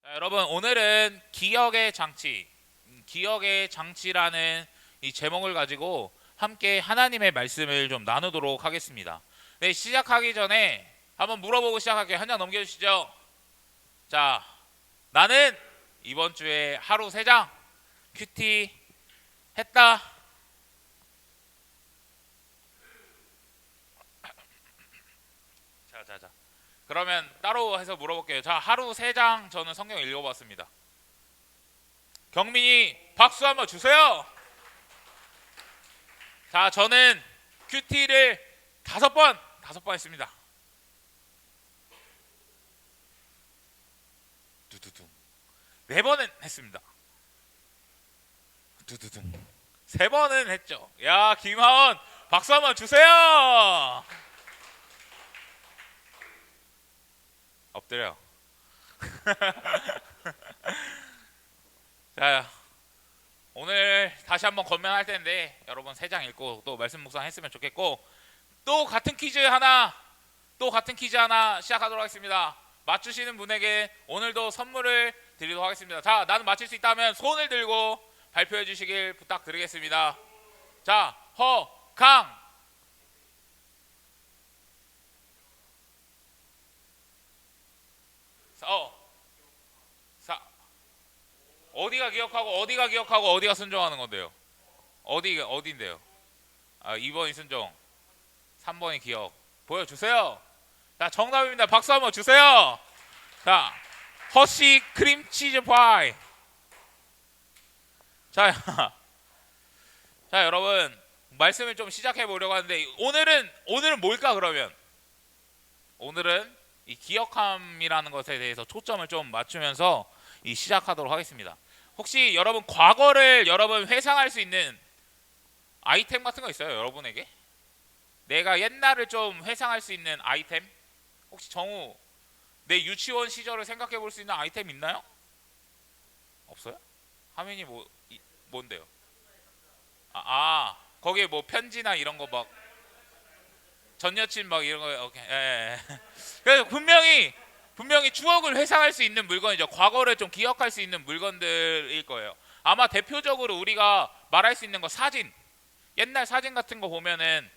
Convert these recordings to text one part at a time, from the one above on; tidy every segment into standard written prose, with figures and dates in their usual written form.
자, 여러분 오늘은 기억의 장치, 기억의 장치라는 이 제목을 가지고 함께 하나님의 말씀을 좀 나누도록 하겠습니다. 네, 시작하기 전에 한번 물어보고 시작할게요. 한 장 넘겨주시죠. 자, 나는 이번 주에 하루 3장 큐티 했다. 자. 그러면 따로 해서 물어볼게요. 자, 하루 3장 저는 성경 읽어봤습니다. 경민이 박수 한번 주세요. 자, 저는 큐티를 5번 했습니다. 두두둥. 4번은 했습니다. 두두둥. 3번은 했죠. 야, 김하원 박수 한번 주세요. 엎드려. 자, 오늘 다시 한번 건면할 텐데 여러분 3장 읽고 또 말씀 묵상했으면 좋겠고, 또 같은 퀴즈 하나 시작하도록 하겠습니다. 맞추시는 분에게 오늘도 선물을 드리도록 하겠습니다. 자, 나는 맞힐 수 있다면 손을 들고 발표해 주시길 부탁드리겠습니다. 자, 허강. 어디가 기억하고 어디가 순종하는 건데요? 어디인데요? 아, 2번이 순종, 3번이 기억. 보여주세요. 자, 정답입니다. 박수 한번 주세요. 자, 허쉬 크림치즈 파이. 자, 자, 여러분 말씀을 좀 시작해 보려고 하는데 오늘은 뭘까? 그러면 오늘은 이 기억함이라는 것에 대해서 초점을 좀 맞추면서 시작하도록 하겠습니다. 혹시 여러분 과거를 회상할 수 있는 아이템 같은 거 있어요? 여러분에게 내가 옛날을 좀 회상할 수 있는 아이템? 혹시 정우 내 유치원 시절을 생각해 볼 수 있는 아이템 있나요? 없어요? 화면이 뭔데요? 거기에 뭐 편지나 이런 거 막 전 여친 막 이런 거. 오케이. 예. 그래서 분명히 추억을 회상할 수 있는 물건이죠. 과거를 좀 기억할 수 있는 물건들일 거예요. 아마 대표적으로 우리가 말할 수 있는 거 사진, 옛날 사진 같은 거 보면은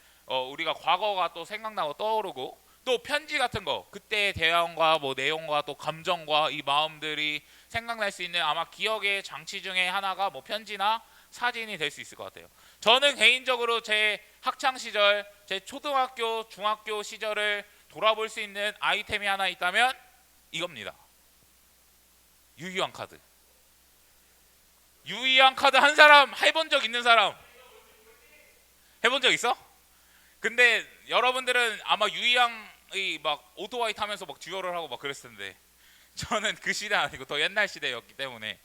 우리가 과거가 또 생각나고 떠오르고, 또 편지 같은 거 그때의 대화과 뭐 내용과 또 감정과 이 마음들이 생각날 수 있는 아마 기억의 장치 중에 하나가 뭐 편지나 사진이 될 수 있을 것 같아요. 저는 개인적으로 제 학창 시절, 제 초등학교, 중학교 시절을 돌아볼 수 있는 아이템이 하나 있다면 이겁니다. 유희왕 카드. 유희왕 카드 한 사람 해본 적 있는 사람? 해본 적 있어? 근데 여러분들은 아마 유희왕이 막 오토바이 타면서 막 듀얼을 하고 막 그랬을 텐데, 저는 그 시대 아니고 더 옛날 시대였기 때문에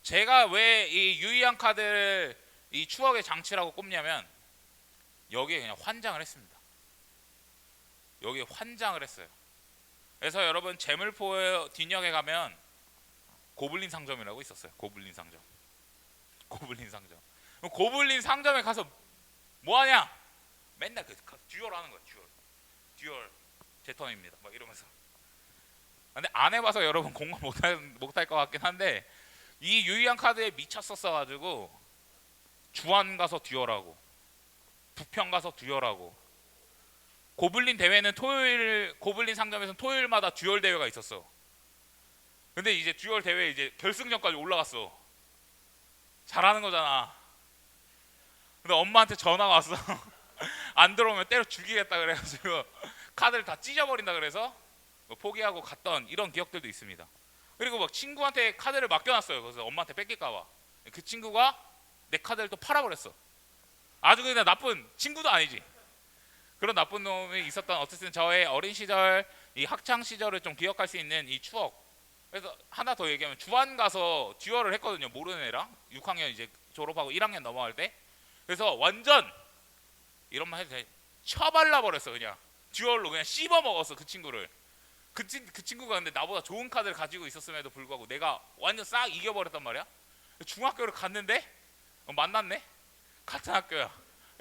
제가 왜 이 유희왕 카드를 이 추억의 장치라고 꼽냐면 여기에 그냥 환장을 했습니다. 여기에 환장을 했어요. 그래서 여러분 제물포 뒷역에 가면 고블린 상점이라고 있었어요. 고블린 상점. 고블린 상점에 가서 뭐 하냐? 맨날 그 듀얼 하는 거야. 듀얼 제 턴입니다. 막 이러면서. 근데 안 해봐서 여러분 공감 못할 것 같긴 한데, 이 유희왕 카드에 미쳤었어가지고 주안 가서 듀얼하고, 부평 가서 듀얼하고, 고블린 대회는 고블린 상점에서는 토요일마다 듀얼 대회가 있었어. 근데 이제 듀얼 대회 이제 결승전까지 올라갔어. 잘하는 거잖아. 근데 엄마한테 전화가 왔어. 안 들어오면 때려 죽이겠다 그래가지고 카드를 다 찢어버린다 그래서 포기하고 갔던 이런 기억들도 있습니다. 그리고 막 친구한테 카드를 맡겨놨어요. 그래서 엄마한테 뺏길까봐. 그 친구가 내 카드를 또 팔아버렸어. 아주 그냥 나쁜 친구도 아니지. 그런 나쁜 놈이 있었던, 어쨌든 저의 어린 시절, 이 학창 시절을 좀 기억할 수 있는 이 추억. 그래서 하나 더 얘기하면 주안 가서 듀얼을 했거든요. 모르는 애랑 6학년 이제 졸업하고 1학년 넘어갈 때. 그래서 완전 이런 말 해도 돼, 쳐발라 버렸어. 그냥 듀얼로 그냥 씹어 먹었어 그 친구를. 그 친구가 근데 나보다 좋은 카드를 가지고 있었음에도 불구하고 내가 완전 싹 이겨버렸단 말이야. 중학교를 갔는데 만났네. 같은 학교야.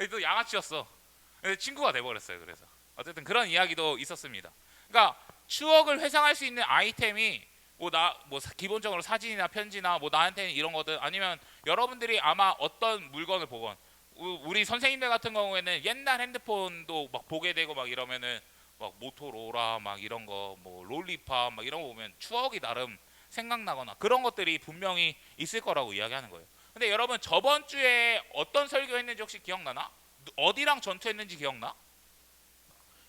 또 양아치였어. 친구가 돼버렸어요. 그래서 어쨌든 그런 이야기도 있었습니다. 그러니까 추억을 회상할 수 있는 아이템이 기본적으로 사진이나 편지나 뭐 나한테는 이런 거든 아니면 여러분들이 아마 어떤 물건을 보건 우리 선생님들 같은 경우에는 옛날 핸드폰도 막 보게 되고 막 이러면은 막 모토로라 막 이런 거 뭐 롤리팝 막 이런 거 보면 추억이 나름 생각나거나 그런 것들이 분명히 있을 거라고 이야기하는 거예요. 근데 여러분 저번 주에 어떤 설교했는지 혹시 기억나나? 어디랑 전투했는지 기억나?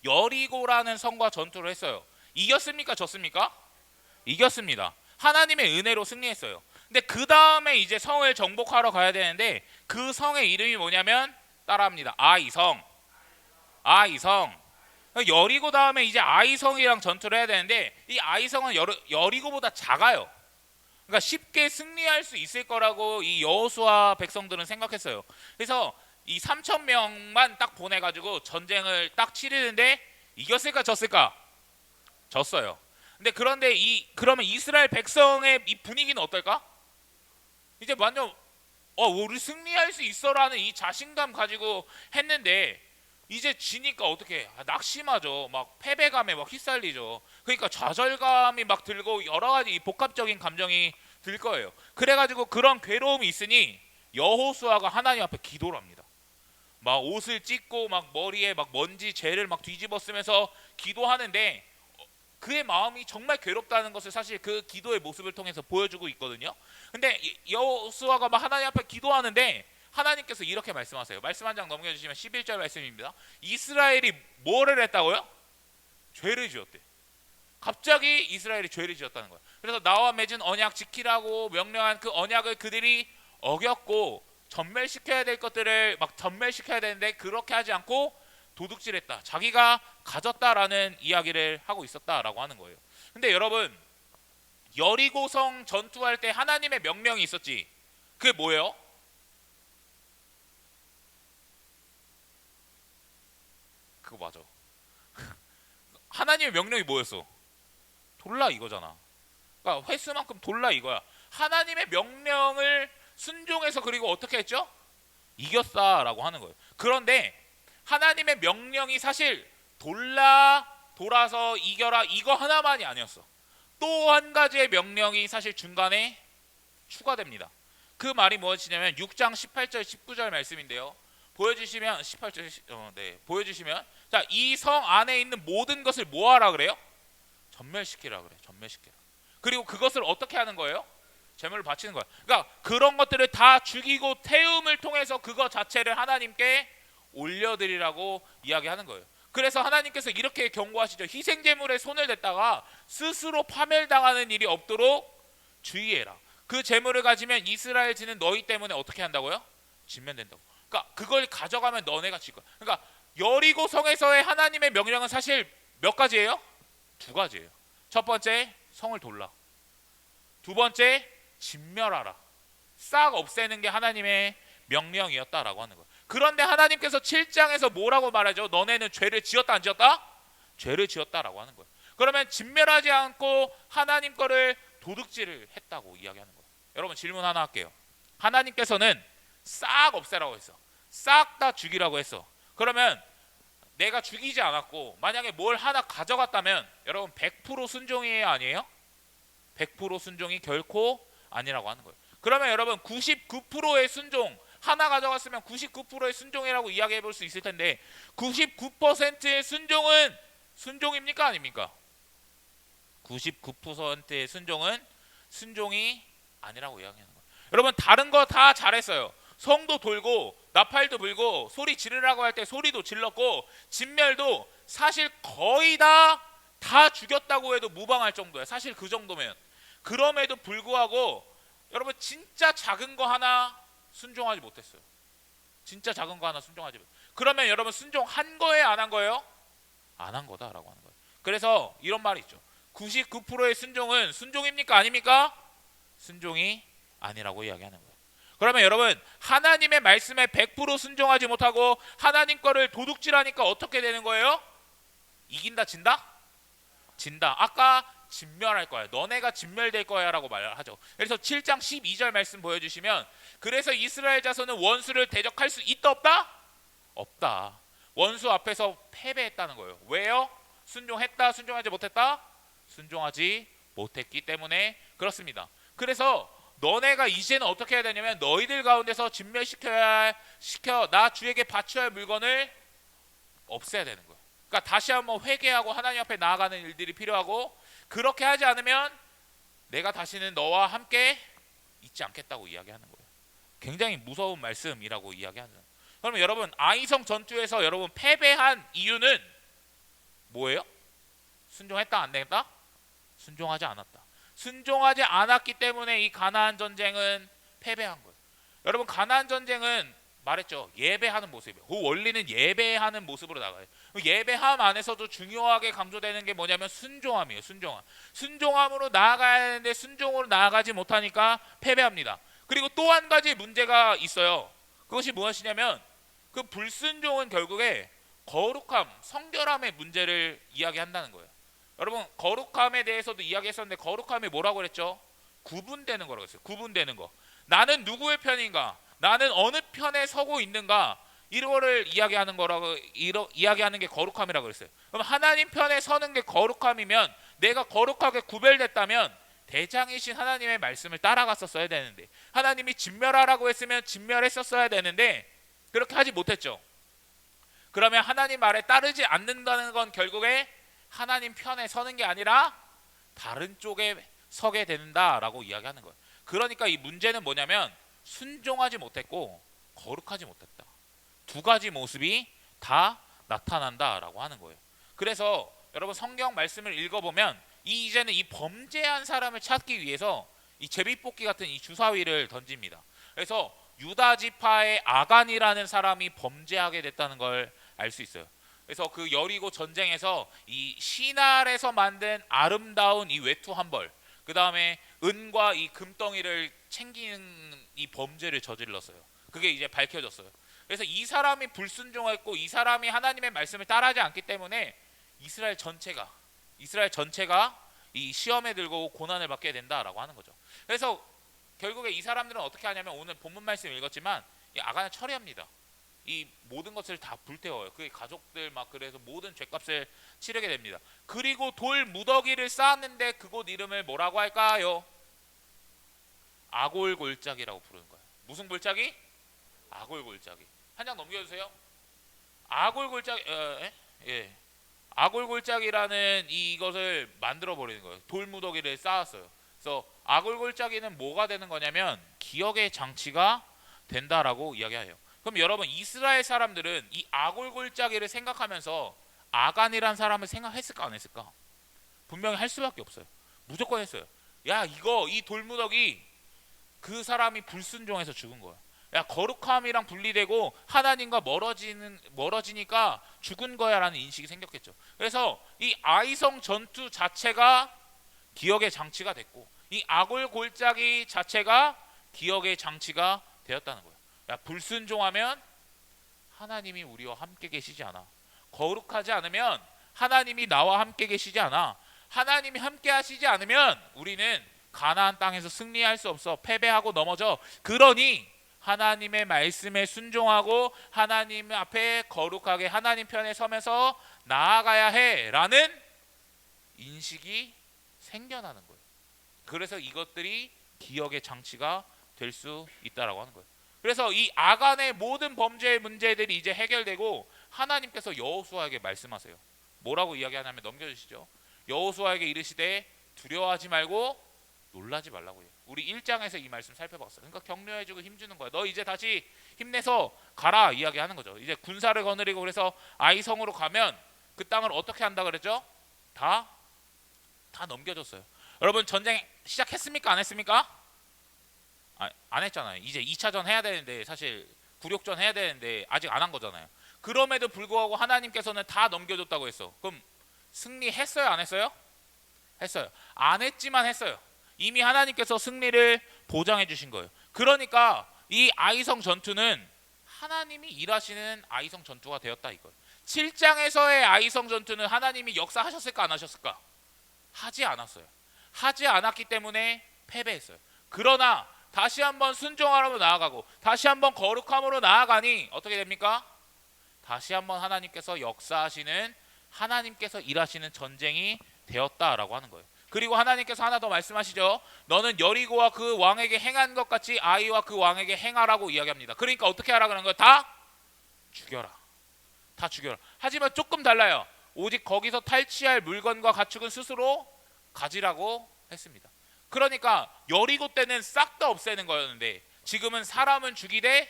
여리고라는 성과 전투를 했어요. 이겼습니까? 졌습니까? 이겼습니다. 하나님의 은혜로 승리했어요. 근데 그 다음에 이제 성을 정복하러 가야 되는데 그 성의 이름이 뭐냐면 따라합니다. 아이성. 아이성. 여리고 다음에 이제 아이성이랑 전투를 해야 되는데 이 아이성은 여리고보다 작아요. 그러니까 쉽게 승리할 수 있을 거라고 이 여호수아 백성들은 생각했어요. 그래서 이 3천 명만 딱 보내가지고 전쟁을 딱 치르는데 이겼을까 졌을까? 졌어요. 근데 그런데 그러면 이스라엘 백성의 이 분위기는 어떨까? 이제 완전 우리 승리할 수 있어라는 이 자신감 가지고 했는데 이제 지니까 어떻게 낙심하죠. 막 패배감에 막 휩쓸리죠. 그러니까 좌절감이 막 들고 여러 가지 이 복합적인 감정이 들 거예요. 그래가지고 그런 괴로움이 있으니 여호수아가 하나님 앞에 기도를 합니다. 막 옷을 찢고 막 머리에 막 먼지 죄를 막 뒤집어 쓰면서 기도하는데 그의 마음이 정말 괴롭다는 것을 사실 그 기도의 모습을 통해서 보여주고 있거든요. 근데 여호수아가 막 하나님 앞에 기도하는데 하나님께서 이렇게 말씀하세요. 말씀 한 장 넘겨주시면 11절 말씀입니다. 이스라엘이 뭐를 했다고요? 죄를 지었대. 갑자기 이스라엘이 죄를 지었다는 거예요. 그래서 나와 맺은 언약 지키라고 명령한 그 언약을 그들이 어겼고 전멸시켜야 될 것들을 막 전멸시켜야 되는데 그렇게 하지 않고 도둑질했다. 자기가 가졌다라는 이야기를 하고 있었다라고 하는 거예요. 근데 여러분 여리고성 전투할 때 하나님의 명령이 있었지. 그게 뭐예요? 그거 맞아. 하나님의 명령이 뭐였어? 돌라 이거잖아. 그러니까 횟수만큼 돌라 이거야. 하나님의 명령을 순종해서 그리고 어떻게 했죠? 이겼다라고 하는 거예요. 그런데 하나님의 명령이 사실 돌아서 이겨라 이거 하나만이 아니었어. 또 한 가지의 명령이 사실 중간에 추가됩니다. 그 말이 무엇이냐면 6장 18절 19절 말씀인데요. 보여주시면 18절 보여주시면 자, 이 성 안에 있는 모든 것을 뭐하라 그래요? 전멸시키라 그래. 전멸시키라. 그리고 그것을 어떻게 하는 거예요? 제물을 바치는 거야. 그러니까 그런 것들을 다 죽이고 태움을 통해서 그거 자체를 하나님께 올려드리라고 이야기하는 거예요. 그래서 하나님께서 이렇게 경고하시죠. 희생제물에 손을 댔다가 스스로 파멸당하는 일이 없도록 주의해라. 그 제물을 가지면 이스라엘 지는 너희 때문에 어떻게 한다고요? 진면된다고. 그러니까 그걸 가져가면 너네가 질 거야. 그러니까 여리고 성에서의 하나님의 명령은 사실 몇 가지예요? 두 가지예요. 첫 번째, 성을 돌라. 두 번째, 진멸하라. 싹 없애는 게 하나님의 명령이었다라고 하는 거예요. 그런데 하나님께서 7장에서 뭐라고 말하죠? 너네는 죄를 지었다 안 지었다? 죄를 지었다라고 하는 거예요. 그러면 진멸하지 않고 하나님 거를 도둑질을 했다고 이야기하는 거예요. 여러분 질문 하나 할게요. 하나님께서는 싹 없애라고 했어. 싹 다 죽이라고 했어. 그러면 내가 죽이지 않았고 만약에 뭘 하나 가져갔다면 여러분 100% 순종이에요 아니에요? 100% 순종이 결코 아니라고 하는 거예요. 그러면 여러분 99%의 순종 하나 가져갔으면 99%의 순종이라고 이야기해 볼 수 있을 텐데 99%의 순종은 순종입니까 아닙니까? 99%의 순종은 순종이 아니라고 이야기하는 거예요. 여러분 다른 거 다 잘했어요. 성도 돌고 나팔도 불고 소리 지르라고 할 때 소리도 질렀고 진멸도 사실 거의 다 죽였다고 해도 무방할 정도야. 사실 그 정도면. 그럼에도 불구하고 여러분 진짜 작은 거 하나 순종하지 못했어요. 진짜 작은 거 하나 순종하지 못했어요. 그러면 여러분 순종한 거예요 안 한 거예요? 안 한 거다라고 하는 거예요. 그래서 이런 말이 있죠. 99%의 순종은 순종입니까 아닙니까? 순종이 아니라고 이야기하는 거예요. 그러면 여러분 하나님의 말씀에 100% 순종하지 못하고 하나님 거를 도둑질하니까 어떻게 되는 거예요? 이긴다 진다? 진다. 아까 진멸할 거야. 너네가 진멸될 거야 라고 말하죠. 그래서 7장 12절 말씀 보여주시면 그래서 이스라엘 자손은 원수를 대적할 수 있다 없다? 없다. 원수 앞에서 패배했다는 거예요. 왜요? 순종했다 순종하지 못했다? 순종하지 못했기 때문에 그렇습니다. 그래서 너네가 이제는 어떻게 해야 되냐면 너희들 가운데서 시켜 나 주에게 바쳐야 할 물건을 없애야 되는 거예요. 그러니까 다시 한번 회개하고 하나님 앞에 나아가는 일들이 필요하고, 그렇게 하지 않으면 내가 다시는 너와 함께 있지 않겠다고 이야기하는 거예요. 굉장히 무서운 말씀이라고 이야기하는. 그러면 여러분, 아이성 전투에서 여러분 패배한 이유는 뭐예요? 순종했다 안 했다? 순종하지 않았다. 순종하지 않았기 때문에 이 가나안 전쟁은 패배한 거예요. 여러분, 가나안 전쟁은 말했죠. 예배하는 모습이에요. 그 원리는 예배하는 모습으로 나가요. 예배함 안에서도 중요하게 강조되는 게 뭐냐면 순종함이에요. 순종함으로 나아가야 하는데 순종으로 나아가지 못하니까 패배합니다. 그리고 또 한 가지 문제가 있어요. 그것이 무엇이냐면 그 불순종은 결국에 거룩함, 성결함의 문제를 이야기한다는 거예요. 여러분, 거룩함에 대해서도 이야기했었는데 거룩함이 뭐라고 그랬죠? 구분되는 거라고 했어요. 구분되는 거. 나는 누구의 편인가? 나는 어느 편에 서고 있는가? 이거를 이야기하는 거라고 이야기하는 게 거룩함이라고 그랬어요. 그럼 하나님 편에 서는 게 거룩함이면, 내가 거룩하게 구별됐다면 대장이신 하나님의 말씀을 따라갔었어야 되는데, 하나님이 진멸하라고 했으면 진멸했었어야 되는데 그렇게 하지 못했죠. 그러면 하나님 말에 따르지 않는다는 건 결국에 하나님 편에 서는 게 아니라 다른 쪽에 서게 된다라고 이야기하는 거예요. 그러니까 이 문제는 뭐냐면 순종하지 못했고 거룩하지 못했다. 두 가지 모습이 다 나타난다라고 하는 거예요. 그래서 여러분, 성경 말씀을 읽어보면 이제는 이 범죄한 사람을 찾기 위해서 이 제비뽑기 같은 이 주사위를 던집니다. 그래서 유다 지파의 아간이라는 사람이 범죄하게 됐다는 걸 알 수 있어요. 그래서 그 여리고 전쟁에서 이 시날에서 만든 아름다운 이 외투 한 벌, 그 다음에 은과 이 금덩이를 챙기는 이 범죄를 저질렀어요. 그게 이제 밝혀졌어요. 그래서 이 사람이 불순종했고 이 사람이 하나님의 말씀을 따르지 않기 때문에 이스라엘 전체가 이 시험에 들고 고난을 받게 된다라고 하는 거죠. 그래서 결국에 이 사람들은 어떻게 하냐면, 오늘 본문 말씀 읽었지만 이 아간을 처리합니다. 이 모든 것을 다 불태워요. 그의 가족들 막, 그래서 모든 죄값을 치르게 됩니다. 그리고 돌 무더기를 쌓았는데 그곳 이름을 뭐라고 할까요? 아골 골짜기라고 부르는 거예요. 무슨 골짜기? 아골 골짜기. 한 장 넘겨주세요. 아골 골짜기. 예. 아골 골짜기라는 이것을 만들어 버리는 거예요. 돌 무더기를 쌓았어요. 그래서 아골 골짜기는 뭐가 되는 거냐면 기억의 장치가 된다라고 이야기해요. 그럼 여러분, 이스라엘 사람들은 이 아골 골짜기를 생각하면서 아간이란 사람을 생각했을까 안 했을까? 분명히 할 수밖에 없어요. 무조건 했어요. 야, 이 돌무더기, 그 사람이 불순종해서 죽은 거야. 야, 거룩함이랑 분리되고 하나님과 멀어지니까 죽은 거야라는 인식이 생겼겠죠. 그래서 이 아이성 전투 자체가 기억의 장치가 됐고, 이 아골 골짜기 자체가 기억의 장치가 되었다는 거예요. 야, 불순종하면 하나님이 우리와 함께 계시지 않아. 거룩하지 않으면 하나님이 나와 함께 계시지 않아. 하나님이 함께 하시지 않으면 우리는 가나안 땅에서 승리할 수 없어. 패배하고 넘어져. 그러니 하나님의 말씀에 순종하고 하나님 앞에 거룩하게 하나님 편에 서면서 나아가야 해라는 인식이 생겨나는 거예요. 그래서 이것들이 기억의 장치가 될 수 있다라고 하는 거예요. 그래서 이 아간의 모든 범죄의 문제들이 이제 해결되고 하나님께서 여호수아에게 말씀하세요. 뭐라고 이야기하냐면, 넘겨주시죠. 여호수아에게 이르시되 두려워하지 말고 놀라지 말라고 해요. 우리 1장에서 이 말씀 살펴봤어요. 그러니까 격려해주고 힘주는 거야. 너 이제 다시 힘내서 가라 이야기하는 거죠. 이제 군사를 거느리고, 그래서 아이성으로 가면 그 땅을 어떻게 한다 그랬죠? 다 넘겨줬어요. 여러분, 전쟁 시작했습니까? 안 했습니까? 안 했잖아요. 이제 2차전 해야 되는데, 사실 굴욕전 해야 되는데 아직 안 한 거잖아요. 그럼에도 불구하고 하나님께서는 다 넘겨줬다고 했어. 그럼 승리했어요? 안 했어요? 했어요. 안 했지만 했어요. 이미 하나님께서 승리를 보장해 주신 거예요. 그러니까 이 아이성 전투는 하나님이 일하시는 아이성 전투가 되었다 이거예요. 7장에서의 아이성 전투는 하나님이 역사하셨을까 안 하셨을까? 하지 않았어요. 하지 않았기 때문에 패배했어요. 그러나 다시 한번 순종하러 나아가고 다시 한번 거룩함으로 나아가니 어떻게 됩니까? 다시 한번 하나님께서 역사하시는, 하나님께서 일하시는 전쟁이 되었다라고 하는 거예요. 그리고 하나님께서 하나 더 말씀하시죠. 너는 여리고와 그 왕에게 행한 것 같이 아이와 그 왕에게 행하라고 이야기합니다. 그러니까 어떻게 하라 그러는 거예요? 다 죽여라. 다 죽여라. 하지만 조금 달라요. 오직 거기서 탈취할 물건과 가축은 스스로 가지라고 했습니다. 그러니까 여리고 때는 싹 다 없애는 거였는데 지금은 사람은 죽이되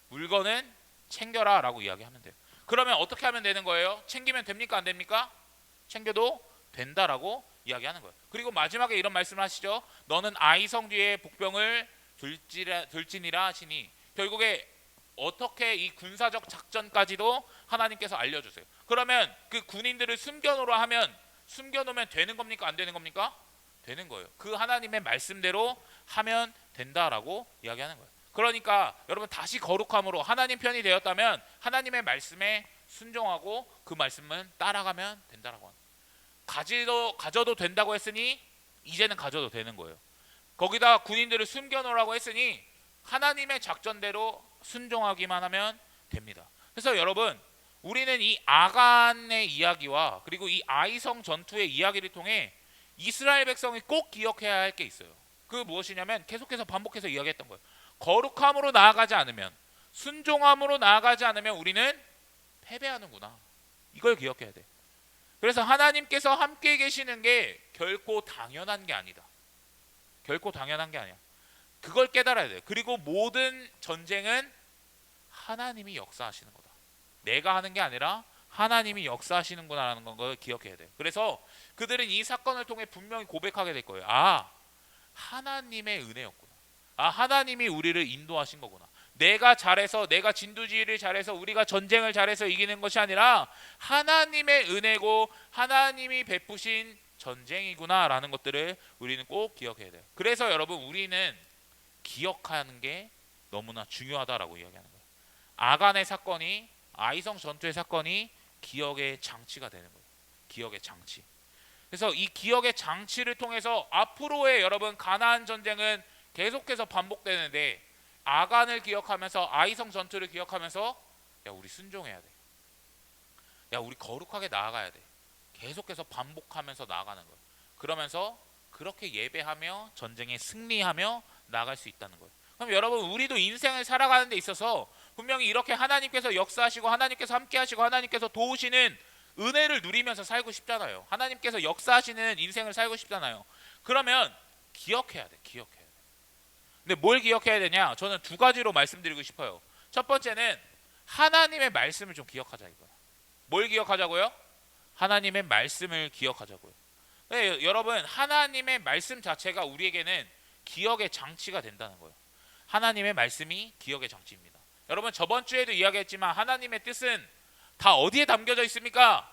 물건은 챙겨라 라고 이야기하면 돼요. 그러면 어떻게 하면 되는 거예요? 챙기면 됩니까? 안 됩니까? 챙겨도 된다라고 이야기하는 거예요. 그리고 마지막에 이런 말씀을 하시죠. 너는 아이성 뒤에 복병을 들지니라 하시니, 결국에 어떻게 이 군사적 작전까지도 하나님께서 알려주세요. 그러면 그 군인들을 숨겨놓으면 되는 겁니까? 안 되는 겁니까? 되는 거예요. 그 하나님의 말씀대로 하면 된다라고 이야기하는 거예요. 그러니까 여러분 다시 거룩함으로 하나님 편이 되었다면 하나님의 말씀에 순종하고 그 말씀은 따라가면 된다라고 합니다. 가져도 된다고 했으니 이제는 가져도 되는 거예요. 거기다 군인들을 숨겨놓으라고 했으니 하나님의 작전대로 순종하기만 하면 됩니다. 그래서 여러분, 우리는 이 아간의 이야기와 그리고 이 아이성 전투의 이야기를 통해 이스라엘 백성이 꼭 기억해야 할 게 있어요. 그 무엇이냐면 계속해서 반복해서 이야기했던 거예요. 거룩함으로 나아가지 않으면, 순종함으로 나아가지 않으면 우리는 패배하는구나. 이걸 기억해야 돼. 그래서 하나님께서 함께 계시는 게 결코 당연한 게 아니다. 결코 당연한 게 아니야. 그걸 깨달아야 돼요. 그리고 모든 전쟁은 하나님이 역사하시는 거다. 내가 하는 게 아니라 하나님이 역사하시는구나라는 걸 기억해야 돼요. 그래서 그들은 이 사건을 통해 분명히 고백하게 될 거예요. 아, 하나님의 은혜였구나. 아, 하나님이 우리를 인도하신 거구나. 내가 잘해서, 내가 진두지휘를 잘해서, 우리가 전쟁을 잘해서 이기는 것이 아니라 하나님의 은혜고 하나님이 베푸신 전쟁이구나 라는 것들을 우리는 꼭 기억해야 돼요. 그래서 여러분, 우리는 기억하는 게 너무나 중요하다라고 이야기하는 거예요. 아간의 사건이, 아이성 전투의 사건이 기억의 장치가 되는 거예요. 기억의 장치. 그래서 이 기억의 장치를 통해서 앞으로의 여러분 가나안 전쟁은 계속해서 반복되는데, 아간을 기억하면서, 아이성 전투를 기억하면서, 야, 우리 순종해야 돼. 야, 우리 거룩하게 나아가야 돼. 계속해서 반복하면서 나아가는 거예요. 그러면서 그렇게 예배하며 전쟁에 승리하며 나아갈 수 있다는 거예요. 그럼 여러분, 우리도 인생을 살아가는 데 있어서 분명히 이렇게 하나님께서 역사하시고 하나님께서 함께 하시고 하나님께서 도우시는 은혜를 누리면서 살고 싶잖아요. 하나님께서 역사하시는 인생을 살고 싶잖아요. 그러면 기억해야 돼. 기억해야 돼. 근데 뭘 기억해야 되냐? 저는 두 가지로 말씀드리고 싶어요. 첫 번째는 하나님의 말씀을 좀 기억하자 이거야. 뭘 기억하자고요? 하나님의 말씀을 기억하자고요. 네, 여러분, 하나님의 말씀 자체가 우리에게는 기억의 장치가 된다는 거예요. 하나님의 말씀이 기억의 장치입니다. 여러분, 저번 주에도 이야기했지만 하나님의 뜻은 다 어디에 담겨져 있습니까?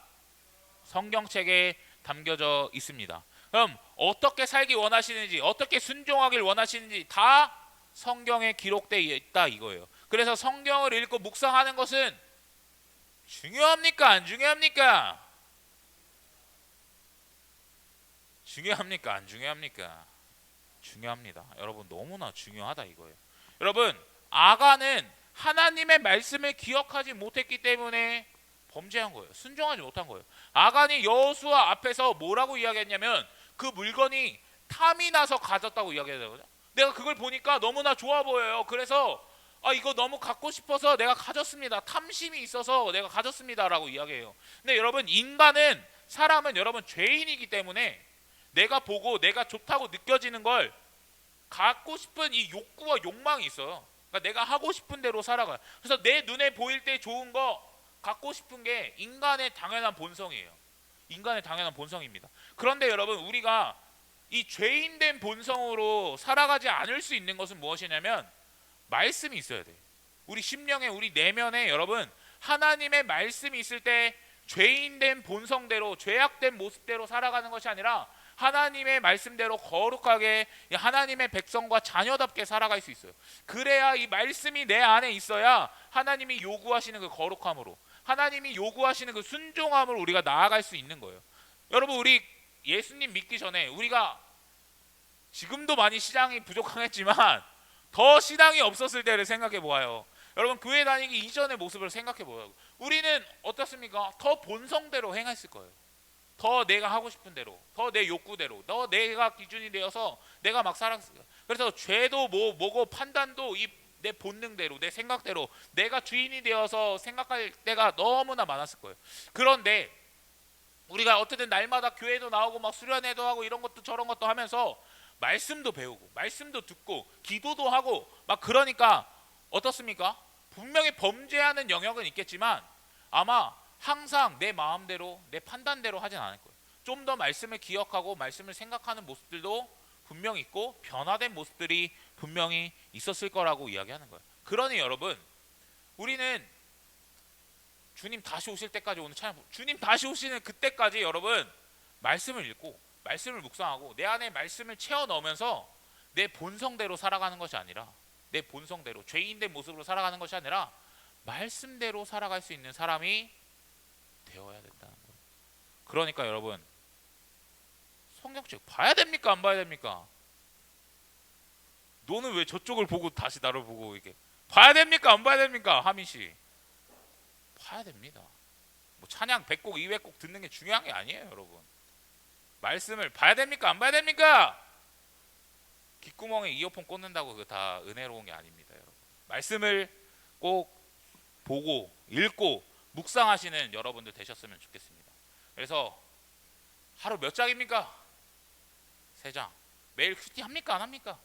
성경책에 담겨져 있습니다. 그럼 어떻게 살기 원하시는지, 어떻게 순종하길 원하시는지 다 성경에 기록되어 있다 이거예요. 그래서 성경을 읽고 묵상하는 것은 중요합니까? 안 중요합니까? 중요합니까? 안 중요합니까? 중요합니다. 여러분, 너무나 중요하다 이거예요. 여러분, 아간은 하나님의 말씀을 기억하지 못했기 때문에 범죄한 거예요. 순종하지 못한 거예요. 아간이 여호수아 앞에서 뭐라고 이야기했냐면 그 물건이 탐이 나서 가졌다고 이야기하거든요. 내가 그걸 보니까 너무나 좋아 보여요. 그래서 이거 너무 갖고 싶어서 내가 가졌습니다. 탐심이 있어서 내가 가졌습니다 라고 이야기해요. 근데 여러분, 사람은 여러분 죄인이기 때문에 내가 보고 내가 좋다고 느껴지는 걸 갖고 싶은 이 욕구와 욕망이 있어요. 그러니까 내가 하고 싶은 대로 살아가요. 그래서 내 눈에 보일 때 좋은 거 갖고 싶은 게 인간의 당연한 본성이에요. 인간의 당연한 본성입니다. 그런데 여러분, 우리가 이 죄인된 본성으로 살아가지 않을 수 있는 것은 무엇이냐면 말씀이 있어야 돼요. 우리 심령에, 우리 내면에 여러분 하나님의 말씀이 있을 때 죄인된 본성대로, 죄악된 모습대로 살아가는 것이 아니라 하나님의 말씀대로 거룩하게 하나님의 백성과 자녀답게 살아갈 수 있어요. 그래야 이 말씀이 내 안에 있어야 하나님이 요구하시는 그 거룩함으로, 하나님이 요구하시는 그 순종함으로 우리가 나아갈 수 있는 거예요. 여러분, 우리 예수님 믿기 전에, 우리가 지금도 많이 신앙이 부족하겠지만 더 신앙이 없었을 때를 생각해 보아요. 여러분, 교회 다니기 이전의 모습을 생각해 보아요. 우리는 어떻습니까? 더 본성대로 행했을 거예요. 더 내가 하고 싶은 대로, 더 내 욕구대로, 더 내가 기준이 되어서 내가 막 살았어요. 그래서 죄도 뭐고 판단도 이 내 본능대로, 내 생각대로 내가 주인이 되어서 생각할 때가 너무나 많았을 거예요. 그런데 우리가 어쨌든 날마다 교회도 나오고 막 수련회도 하고 이런 것도 저런 것도 하면서 말씀도 배우고 말씀도 듣고 기도도 하고 막 그러니까 어떻습니까? 분명히 범죄하는 영역은 있겠지만 아마 항상 내 마음대로 내 판단대로 하진 않을 거예요. 좀 더 말씀을 기억하고 말씀을 생각하는 모습들도 분명히 있고 변화된 모습들이 분명히 있었을 거라고 이야기하는 거예요. 그러니 여러분, 우리는 주님 다시 오실 때까지, 오늘 찬양, 주님 다시 오시는 그때까지 여러분 말씀을 읽고 말씀을 묵상하고 내 안에 말씀을 채워 넣으면서 내 본성대로 살아가는 것이 아니라, 내 본성대로 죄인된 모습으로 살아가는 것이 아니라 말씀대로 살아갈 수 있는 사람이 되어야 된다는 거예요. 그러니까 여러분, 성경책 봐야 됩니까 안 봐야 됩니까? 너는 왜 저쪽을 보고 다시 나를 보고 이게 봐야 됩니까 안 봐야 됩니까? 하민 씨, 봐야 됩니다. 뭐 찬양 100곡 200곡 듣는 게 중요한 게 아니에요. 여러분, 말씀을 봐야 됩니까 안 봐야 됩니까? 귓구멍에 이어폰 꽂는다고 그거 다 은혜로운 게 아닙니다. 여러분, 말씀을 꼭 보고 읽고 묵상하시는 여러분들 되셨으면 좋겠습니다. 그래서 하루 몇 장입니까? 3장. 매일 큐티 합니까 안 합니까?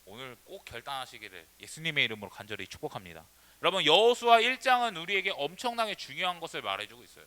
오늘 꼭 결단하시기를 예수님의 이름으로 간절히 축복합니다. 여러분, 여호수아 1장은 우리에게 엄청나게 중요한 것을 말해주고 있어요.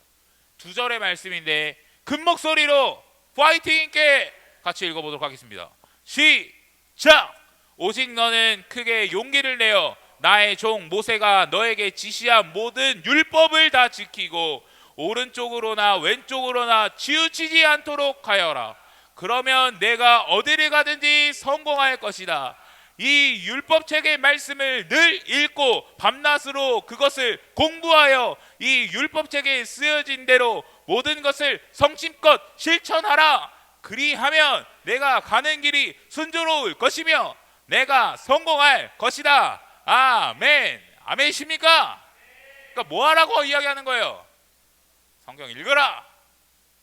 2절의 말씀인데 큰 목소리로 파이팅 있게 같이 읽어보도록 하겠습니다. 시작! 오직 너는 크게 용기를 내어 나의 종 모세가 너에게 지시한 모든 율법을 다 지키고 오른쪽으로나 왼쪽으로나 치우치지 않도록 하여라. 그러면 내가 어디를 가든지 성공할 것이다. 이 율법책의 말씀을 늘 읽고 밤낮으로 그것을 공부하여 이 율법책에 쓰여진 대로 모든 것을 성심껏 실천하라. 그리하면 내가 가는 길이 순조로울 것이며 내가 성공할 것이다. 아멘. 아멘이십니까? 그러니까 뭐 하라고 이야기하는 거예요? 성경 읽어라,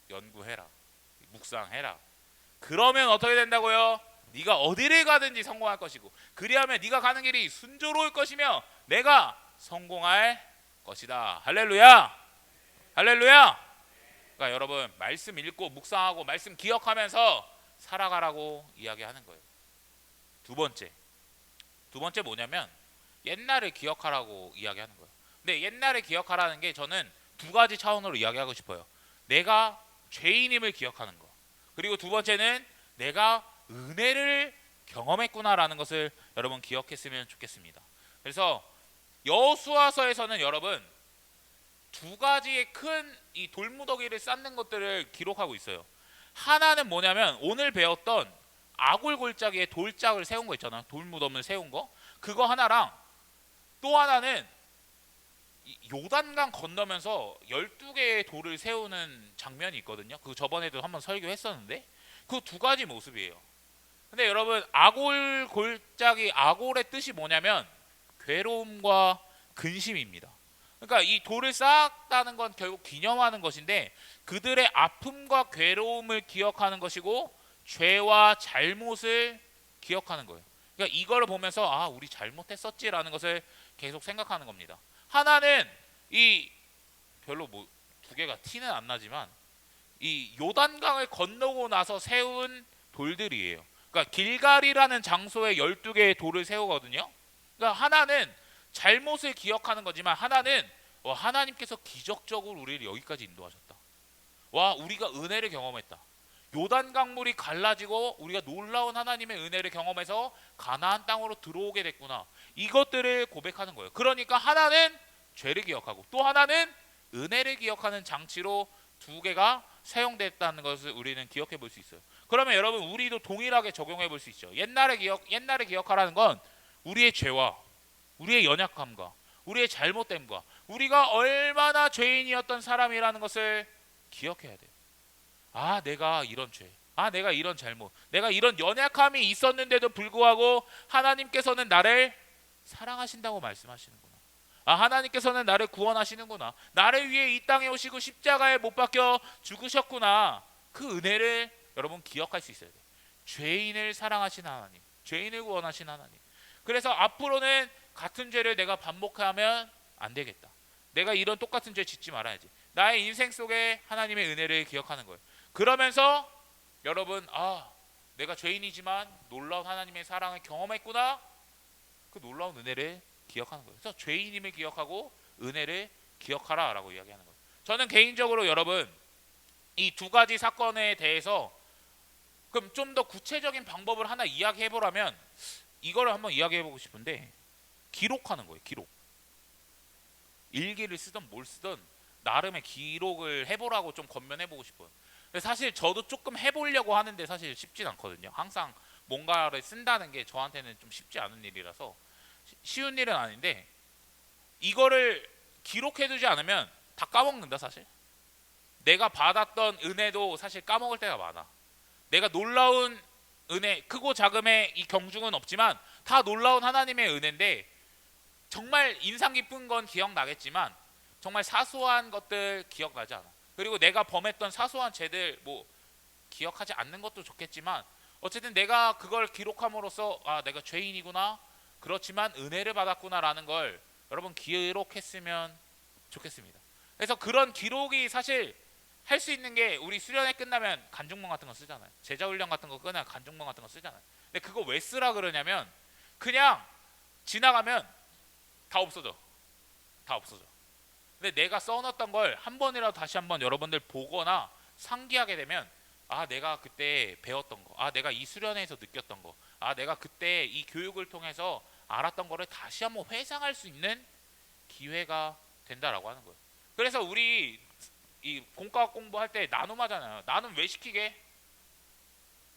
연구해라, 묵상해라. 그러면 어떻게 된다고요? 네가 어디를 가든지 성공할 것이고 그리하면 네가 가는 길이 순조로울 것이며 내가 성공할 것이다. 할렐루야, 할렐루야. 그러니까 여러분, 말씀 읽고 묵상하고 말씀 기억하면서 살아가라고 이야기하는 거예요. 두 번째 뭐냐면 옛날을 기억하라고 이야기하는 거예요. 근데 옛날을 기억하라는 게 저는 2가지 차원으로 이야기하고 싶어요. 내가 죄인임을 기억하는 거, 그리고 두 번째는 내가 은혜를 경험했구나라는 것을 여러분 기억했으면 좋겠습니다. 그래서 여호수아서에서는 여러분 2가지의 큰 이 돌무더기를 쌓는 것들을 기록하고 있어요. 하나는 뭐냐면 오늘 배웠던 아골골짜기에 돌짝을 세운 거 있잖아, 돌무덤을 세운 거, 그거 하나랑 또 하나는 요단강 건너면서 12개의 돌을 세우는 장면이 있거든요. 그 저번에도 한번 설교했었는데 그 2가지 모습이에요. 근데 여러분, 아골골짜기, 아골의 뜻이 뭐냐면 괴로움과 근심입니다. 그러니까 이 돌을 쌓았다는 건 결국 기념하는 것인데 그들의 아픔과 괴로움을 기억하는 것이고 죄와 잘못을 기억하는 거예요. 그러니까 이걸 보면서 아, 우리 잘못했었지라는 것을 계속 생각하는 겁니다. 하나는 이 별로 뭐 2개가 티는 안 나지만 이 요단강을 건너고 나서 세운 돌들이에요. 그러니까 길갈이라는 장소에 12개의 돌을 세우거든요. 그러니까 하나는 잘못을 기억하는 거지만 하나는 하나님께서 기적적으로 우리를 여기까지 인도하셨다. 와, 우리가 은혜를 경험했다. 요단강물이 갈라지고 우리가 놀라운 하나님의 은혜를 경험해서 가나안 땅으로 들어오게 됐구나. 이것들을 고백하는 거예요. 그러니까 하나는 죄를 기억하고 또 하나는 은혜를 기억하는 장치로 2개가 사용됐다는 것을 우리는 기억해 볼 수 있어요. 그러면 여러분, 우리도 동일하게 적용해 볼 수 있죠. 옛날에 기억하라는 건 우리의 죄와 우리의 연약함과 우리의 잘못됨과 우리가 얼마나 죄인이었던 사람이라는 것을 기억해야 돼요. 아, 내가 이런 죄, 아, 내가 이런 잘못, 내가 이런 연약함이 있었는데도 불구하고 하나님께서는 나를 사랑하신다고 말씀하시는구나. 아, 하나님께서는 나를 구원하시는구나. 나를 위해 이 땅에 오시고 십자가에 못 박혀 죽으셨구나. 그 은혜를 여러분 기억할 수 있어야 돼요. 죄인을 사랑하신 하나님, 죄인을 구원하신 하나님. 그래서 앞으로는 같은 죄를 내가 반복하면 안 되겠다. 내가 이런 똑같은 죄 짓지 말아야지. 나의 인생 속에 하나님의 은혜를 기억하는 거예요. 그러면서 여러분, 아, 내가 죄인이지만 놀라운 하나님의 사랑을 경험했구나. 그 놀라운 은혜를 기억하는 거예요. 그래서 죄인임을 기억하고 은혜를 기억하라라고 이야기하는 거예요. 저는 개인적으로 여러분 이 두 가지 사건에 대해서 그럼 좀 더 구체적인 방법을 하나 이야기해 보라면 이거를 한번 이야기해 보고 싶은데, 기록하는 거예요. 기록. 일기를 쓰든 뭘 쓰든 나름의 기록을 해보라고 좀 권면해 보고 싶어요. 근데 사실 저도 조금 해보려고 하는데 사실 쉽진 않거든요. 항상 뭔가를 쓴다는 게 저한테는 좀 쉽지 않은 일이라서 쉬운 일은 아닌데, 이거를 기록해두지 않으면 다 까먹는다. 사실 내가 받았던 은혜도 사실 까먹을 때가 많아. 내가 놀라운 은혜, 크고 작음의 이 경중은 없지만 다 놀라운 하나님의 은혜인데, 정말 인상 깊은 건 기억나겠지만 정말 사소한 것들 기억나지 않아. 그리고 내가 범했던 사소한 죄들 뭐 기억하지 않는 것도 좋겠지만 어쨌든 내가 그걸 기록함으로써 아, 내가 죄인이구나, 그렇지만 은혜를 받았구나라는 걸 여러분 기록했으면 좋겠습니다. 그래서 그런 기록이 사실 할 수 있는 게, 우리 수련회 끝나면 간증문 같은 거 쓰잖아요. 제자훈련 같은 거 끝나면 간증문 같은 거 쓰잖아요. 근데 그거 왜 쓰라 그러냐면 그냥 지나가면 다 없어져. 다 없어져. 근데 내가 써놨던 걸 한 번이라도 다시 한번 여러분들 보거나 상기하게 되면, 아, 내가 그때 배웠던 거, 아, 내가 이 수련회에서 느꼈던 거, 아, 내가 그때 이 교육을 통해서 알았던 거를 다시 한번 회상할 수 있는 기회가 된다라고 하는 거예요. 그래서 우리 이 공과학 공부할 때 나눔 하잖아요. 나눔 왜 시키게?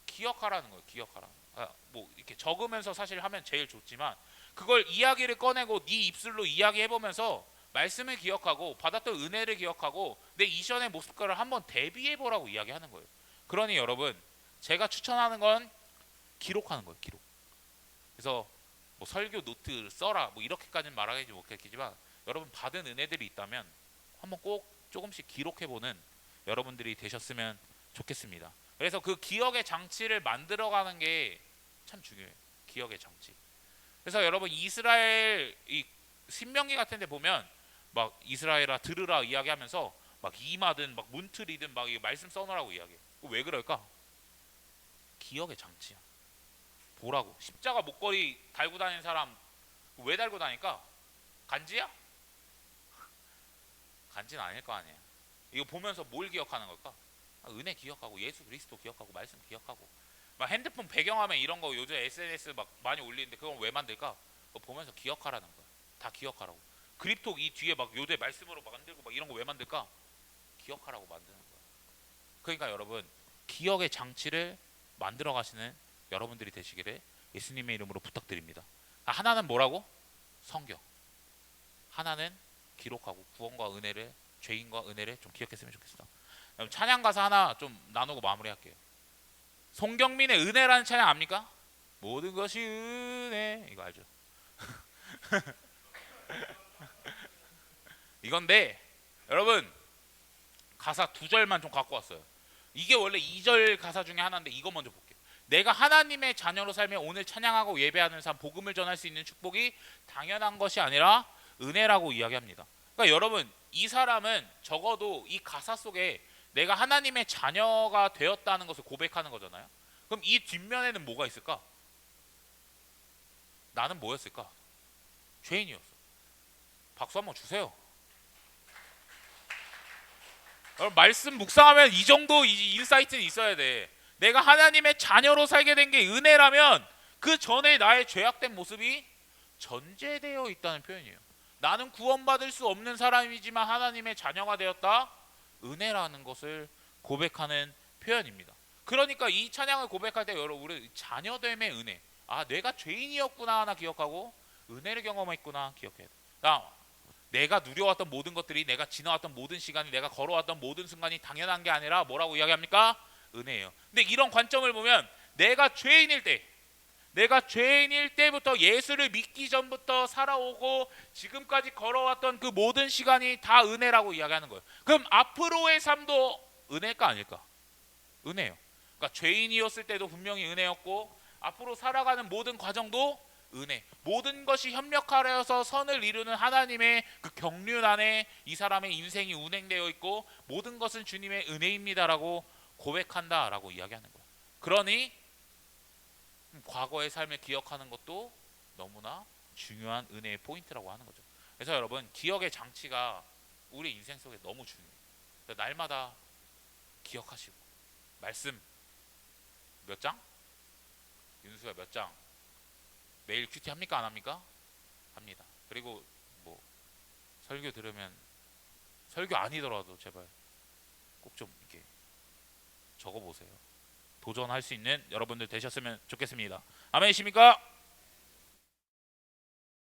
기억하라는 거예요. 기억하라는 거예요. 아, 뭐 이렇게 적으면서 사실 하면 제일 좋지만 그걸 이야기를 꺼내고 네 입술로 이야기해보면서 말씀을 기억하고 받았던 은혜를 기억하고 내 이전의 모습과를 한번 대비해보라고 이야기하는 거예요. 그러니 여러분, 제가 추천하는 건 기록하는 거예요. 기록. 그래서 뭐 설교 노트 써라 뭐 이렇게까지는 말하지 못했지만 여러분 받은 은혜들이 있다면 한번 꼭 조금씩 기록해보는 여러분들이 되셨으면 좋겠습니다. 그래서 그 기억의 장치를 만들어가는 게 참 중요해요. 기억의 장치. 그래서 여러분 이스라엘 이 신명기 같은 데 보면 막 이스라엘아 들으라 이야기하면서 막 이마든 막 문틀이든 막 말씀 써놓으라고 이야기해. 왜 그럴까? 기억의 장치야. 보라고. 십자가 목걸이 달고 다니는 사람 왜 달고 다닐까? 간지야? 간지는 아닐 거 아니에요. 이거 보면서 뭘 기억하는 걸까? 아, 은혜 기억하고 예수 그리스도 기억하고 말씀 기억하고. 막 핸드폰 배경화면 이런 거 요즘 SNS 막 많이 올리는데 그건 왜 만들까? 그거 보면서 기억하라는 거야. 다 기억하라고. 그립톡 이 뒤에 막 요새 말씀으로 막 만들고 막 이런 거 왜 만들까? 기억하라고 만드는 거야. 그러니까 여러분, 기억의 장치를 만들어 가시는 여러분들이 되시기를 예수님의 이름으로 부탁드립니다. 아, 하나는 뭐라고? 성경. 하나는 기록하고 구원과 은혜를, 죄인과 은혜를 좀 기억했으면 좋겠어. 찬양 가사 하나 좀 나누고 마무리할게요. 송경민의 은혜라는 찬양 압니까? 모든 것이 은혜, 이거 알죠? 이건데 여러분 가사 두 절만 좀 갖고 왔어요. 이게 원래 2절 가사 중에 하나인데 이거 먼저 볼게요. 내가 하나님의 자녀로 살며 오늘 찬양하고 예배하는 삶, 복음을 전할 수 있는 축복이 당연한 것이 아니라 은혜라고 이야기합니다. 그러니까 여러분, 이 사람은 적어도 이 가사 속에 내가 하나님의 자녀가 되었다는 것을 고백하는 거잖아요. 그럼 이 뒷면에는 뭐가 있을까? 나는 뭐였을까? 죄인이었어. 박수 한번 주세요. 여러분, 말씀 묵상하면 이 정도 인사이트는 있어야 돼. 내가 하나님의 자녀로 살게 된 게 은혜라면 그 전에 나의 죄악된 모습이 전제되어 있다는 표현이에요. 나는 구원받을 수 없는 사람이지만 하나님의 자녀가 되었다. 은혜라는 것을 고백하는 표현입니다. 그러니까 이 찬양을 고백할 때 여러분, 우리 자녀됨의 은혜, 아, 내가 죄인이었구나 하나 기억하고 은혜를 경험했구나 기억해야 돼. 내가 누려왔던 모든 것들이, 내가 지나왔던 모든 시간이, 내가 걸어왔던 모든 순간이 당연한 게 아니라 뭐라고 이야기합니까? 은혜예요. 근데 이런 관점을 보면 내가 죄인일 때, 내가 죄인일 때부터 예수를 믿기 전부터 살아오고 지금까지 걸어왔던 그 모든 시간이 다 은혜라고 이야기하는 거예요. 그럼 앞으로의 삶도 은혜일까 아닐까? 은혜예요. 그러니까 죄인이었을 때도 분명히 은혜였고 앞으로 살아가는 모든 과정도 은혜. 모든 것이 협력하여서 선을 이루는 하나님의 그 경륜 안에 이 사람의 인생이 운행되어 있고 모든 것은 주님의 은혜입니다라고 고백한다라고 이야기하는 거예요. 그러니 과거의 삶을 기억하는 것도 너무나 중요한 은혜의 포인트라고 하는 거죠. 그래서 여러분 기억의 장치가 우리 인생 속에 너무 중요해요. 날마다 기억하시고 말씀 몇 장? 윤수야 몇 장? 매일 큐티 합니까 안 합니까? 합니다. 그리고 뭐 설교 들으면 설교 아니더라도 제발 꼭 좀 이렇게 적어보세요. 도전할 수 있는 여러분들 되셨으면 좋겠습니다. 아멘이십니까?